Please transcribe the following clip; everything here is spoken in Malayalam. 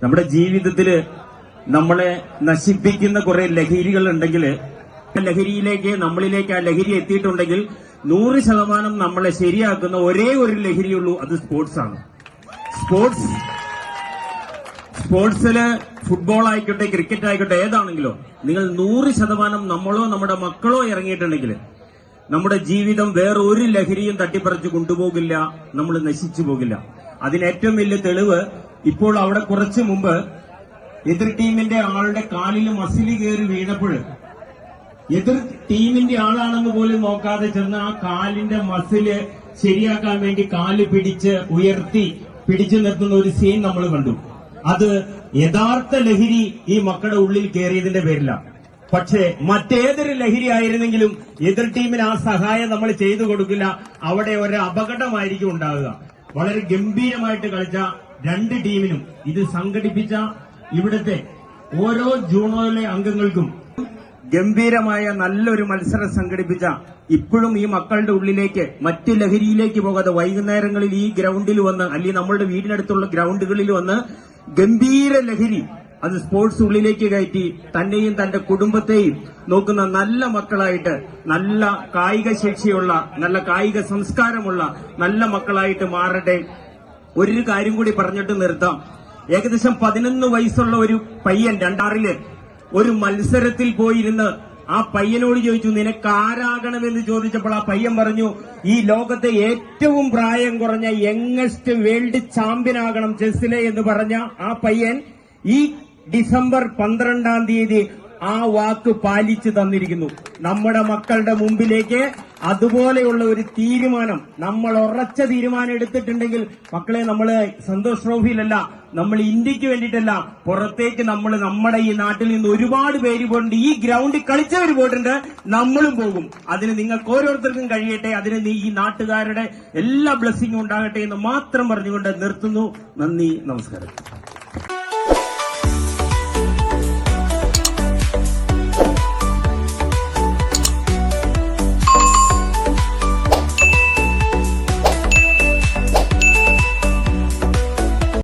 നമ്മുടെ ജീവിതത്തില് നമ്മളെ നശിപ്പിക്കുന്ന കുറെ ലഹരികൾ ഉണ്ടെങ്കിൽ ലഹരിയിലേക്ക് നമ്മളിലേക്ക് ആ ലഹരി എത്തിയിട്ടുണ്ടെങ്കിൽ 100% നമ്മളെ ശരിയാക്കുന്ന ഒരേ ഒരു ലഹരിയുള്ളൂ, അത് സ്പോർട്സ് ആണ്. സ്പോർട്സില് ഫുട്ബോൾ ആയിക്കോട്ടെ, ക്രിക്കറ്റ് ആയിക്കോട്ടെ, ഏതാണെങ്കിലോ നിങ്ങൾ 100% നമ്മളോ നമ്മുടെ മക്കളോ ഇറങ്ങിയിട്ടുണ്ടെങ്കിൽ നമ്മുടെ ജീവിതം വേറെ ഒരു ലഹരിയും തട്ടിപ്പറിച്ച് കൊണ്ടുപോകില്ല, നമ്മൾ നശിച്ചു പോകില്ല. അതിന് ഏറ്റവും വലിയ തെളിവ്, ഇപ്പോൾ അവിടെ കുറച്ചു മുമ്പ് എതിർ ടീമിന്റെ ആളുടെ കാലിൽ മസിൽ കയറി വീണപ്പോൾ എതിർ ടീമിന്റെ ആളാണെന്ന് പോലും നോക്കാതെ ചെന്ന് ആ കാലിന്റെ മസില് ശരിയാക്കാൻ വേണ്ടി കാല് പിടിച്ചു നിർത്തുന്ന ഒരു സീൻ നമ്മൾ കണ്ടു. അത് യഥാർത്ഥ ലഹരി ഈ മക്കളുടെ ഉള്ളിൽ കയറിയതിന്റെ പേരിലാണ്. പക്ഷേ മറ്റേതൊരു ലഹരി ആയിരുന്നെങ്കിലും എതിർ ടീമിന് ആ സഹായം നമ്മൾ ചെയ്തു കൊടുക്കില്ല, അവിടെ ഒരു അപകടമായിരിക്കും ഉണ്ടാകുക. വളരെ ഗംഭീരമായിട്ട് കളിച്ച രണ്ട് ടീമിനും ഇത് സംഘടിപ്പിച്ച ഇവിടുത്തെ ഓരോ ജൂണോയിലെ അംഗങ്ങൾക്കും ഗംഭീരമായ നല്ലൊരു മത്സരം സംഘടിപ്പിച്ച ഇപ്പോഴും ഈ മക്കളുടെ ഉള്ളിലേക്ക് മറ്റ് ലഹരിയിലേക്ക് പോകാതെ വൈകുന്നേരങ്ങളിൽ ഈ ഗ്രൗണ്ടിൽ വന്ന് അല്ലെങ്കിൽ നമ്മളുടെ വീടിനടുത്തുള്ള ഗ്രൗണ്ടുകളിൽ വന്ന് ഗംഭീര ലഹരി അത് സ്പോർട്സ് ഉള്ളിലേക്ക് കയറ്റി തന്നെയും തന്റെ കുടുംബത്തെയും നോക്കുന്ന നല്ല മക്കളായിട്ട്, നല്ല കായിക ശേഷിയുള്ള, നല്ല കായിക സംസ്കാരമുള്ള നല്ല മക്കളായിട്ട് മാറട്ടെ. ഒരു കാര്യം കൂടി പറഞ്ഞിട്ട് നിർത്താം. ഏകദേശം 11 വയസ്സുള്ള ഒരു പയ്യൻ 2006 ഒരു മത്സരത്തിൽ പോയിരുന്ന് ആ പയ്യനോട് ചോദിച്ചു, നിനക്ക് ആരാകണമെന്ന് ചോദിച്ചപ്പോൾ ആ പയ്യൻ പറഞ്ഞു, ഈ ലോകത്തെ ഏറ്റവും പ്രായം കുറഞ്ഞ യങ്ങസ്റ്റ് വേൾഡ് ചാമ്പ്യൻ ആകണം ചെസ്സിലെ എന്ന് പറഞ്ഞ ആ പയ്യൻ ഈ ഡിസംബർ 12 ആ വാക്ക് പാലിച്ചു തന്നിരിക്കുന്നു. നമ്മുടെ മക്കളുടെ മുമ്പിലേക്ക് അതുപോലെയുള്ള ഒരു തീരുമാനം, നമ്മൾ ഉറച്ച തീരുമാനം എടുത്തിട്ടുണ്ടെങ്കിൽ മക്കളെ, നമ്മൾ സന്തോഷ് ട്രോഫിയിലല്ല, നമ്മൾ ഇന്ത്യക്ക് വേണ്ടിയിട്ടല്ല, പുറത്തേക്ക് നമ്മുടെ ഈ നാട്ടിൽ നിന്ന് ഒരുപാട് പേര് പോയിട്ടുണ്ട്, ഈ ഗ്രൗണ്ടിൽ കളിച്ചവർ പോയിട്ടുണ്ട്, നമ്മളും പോകും. അതിന് നിങ്ങൾക്ക് ഓരോരുത്തർക്കും കഴിയട്ടെ, അതിന് ഈ നാട്ടുകാരുടെ എല്ലാ ബ്ലെസ്സിങ്ങും ഉണ്ടാകട്ടെ എന്ന് മാത്രം പറഞ്ഞുകൊണ്ട് നിർത്തുന്നു. നന്ദി, നമസ്കാരം.